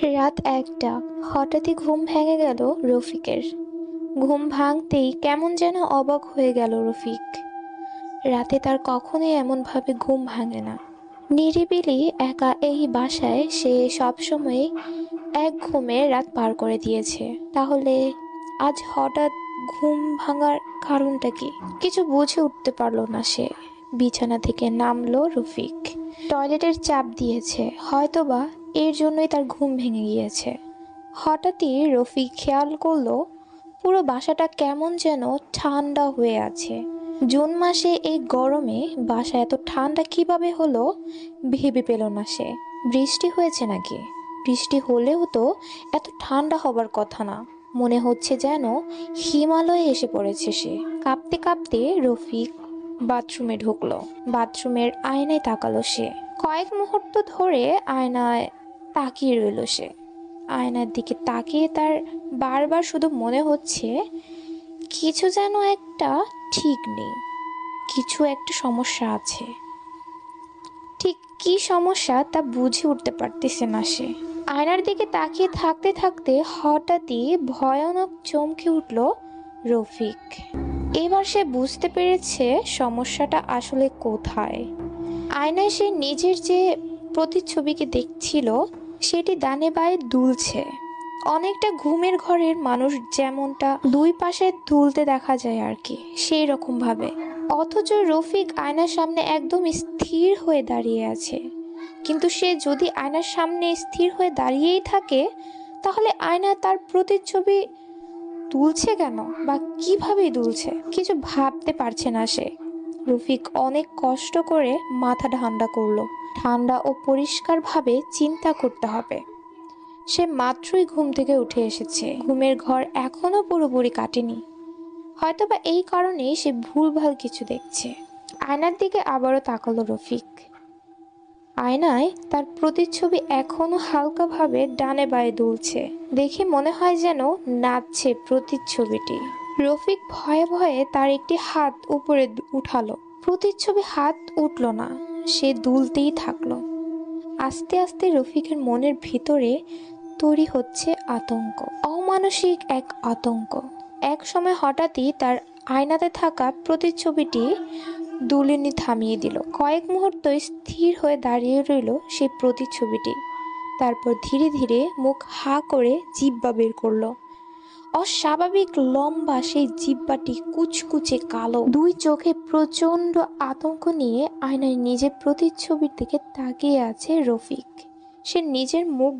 রাত ১টা। হঠাৎই ঘুম ভেঙে গেল রফিকের। ঘুম ভাঙতেই কেমন যেন অবাক হয়ে গেল রফিক। রাতে তার কখনোই এমনভাবে ঘুম ভাঙে না। নিরিবিলি একা এই বাসায় সে সবসময় এক ঘুমে রাত পার করে দিয়েছে। তাহলে আজ হঠাৎ ঘুম ভাঙার কারণটা কি? কিছু বুঝে উঠতে পারল না সে। বিছানা থেকে নামলো রফিক। টয়লেটের চাপ দিয়েছে, হয়তোবা এর জন্যই তার ঘুম ভেঙে গিয়েছে। হঠাৎই রফিক খেয়াল করলো পুরো বাসাটা কেমন যেন ঠান্ডা হয়ে আছে। জুন মাসে এই গরমে বাসা এত ঠান্ডা কিভাবে হলো ভেবে পেল না সে। বৃষ্টি হয়েছে নাকি? বৃষ্টি হলেও তো এত ঠান্ডা হবার কথা না। মনে হচ্ছে যেন হিমালয়ে এসে পড়েছে সে। কাঁপতে কাঁপতে রফিক বাথরুমে ঢুকলো। বাথরুমের আয়নায় তাকালো সে। কয়েক মুহূর্ত ধরে আয়নায় তাকিয়ে রইল সে। আয়নার দিকে তাকিয়ে তার বারবার শুধু মনে হচ্ছে কিছু যেন একটা ঠিক নেই, কিছু একটা সমস্যা আছে। ঠিক কি সমস্যা তা বুঝে উঠতে পারতেছে না সে। আয়নার দিকে তাকিয়ে থাকতে থাকতে হঠাৎই ভয়ানক চমকে উঠল রফিক। এবার সে বুঝতে পেরেছে সমস্যাটা আসলে কোথায়। আয়নায় সে নিজের যে প্রতিচ্ছবিকে দেখছিল সেটি ডানে বাঁয়ে দুলছে, অনেকটা ঘুমের ঘরের মানুষ যেমনটা দুই পাশে দুলতে দেখা যায় আর কি, সেই রকম ভাবে। অথচ রফিক আয়নার সামনে একদম স্থির হয়ে দাঁড়িয়ে আছে। কিন্তু সে যদি আয়নার সামনে স্থির হয়ে দাঁড়িয়েই থাকে তাহলে আয়না তার প্রতিচ্ছবি দুলছে কেন, বা কিভাবে দুলছে? কিছু ভাবতে পারছে না সে। রফিক অনেক কষ্ট করে মাথা ঠান্ডা করলো। ঠান্ডা ও পরিষ্কারভাবে চিন্তা করতে হবে। সে মাত্রই ঘুম থেকে উঠে এসেছে, ঘুমের ঘর এখনো পুরোপুরি কাটেনি। হয়তোবা এই কারণেই সে ভুলভাল কিছু দেখছে। আয়নার দিকে আবারও তাকালো রফিক। আয়নায় তার প্রতিচ্ছবি এখনো হালকাভাবে ডানে বাঁয়ে দুলছে। দেখে মনে হয় যেন নাচছে প্রতিচ্ছবিটি। রফিক ভয়ে ভয়ে তার একটি হাত উপরে উঠালো। প্রতিচ্ছবি হাত উঠল না, সে দুলতেই থাকলো। আস্তে আস্তে রফিকের মনের ভিতরে তৈরি হচ্ছে আতঙ্ক, অমানসিক এক আতঙ্ক। এক সময় হঠাৎই তার আয়নাতে থাকা প্রতিচ্ছবিটি দুলিনি থামিয়ে দিল। কয়েক মুহূর্ত স্থির হয়ে দাঁড়িয়ে রইল সেই প্রতিচ্ছবিটি। তারপর ধীরে ধীরে মুখ হা করে জিহ্বা বের করলো। অস্বাভাবিক লম্বা সেই জিহ্বাটি কুচকুচে কালো। দুই চোখে প্রচন্ড আতঙ্ক নিয়ে আয়নায় নিজের প্রতিচ্ছবির দিকে তাকিয়ে আছে রফিক। সে নিজের মুখ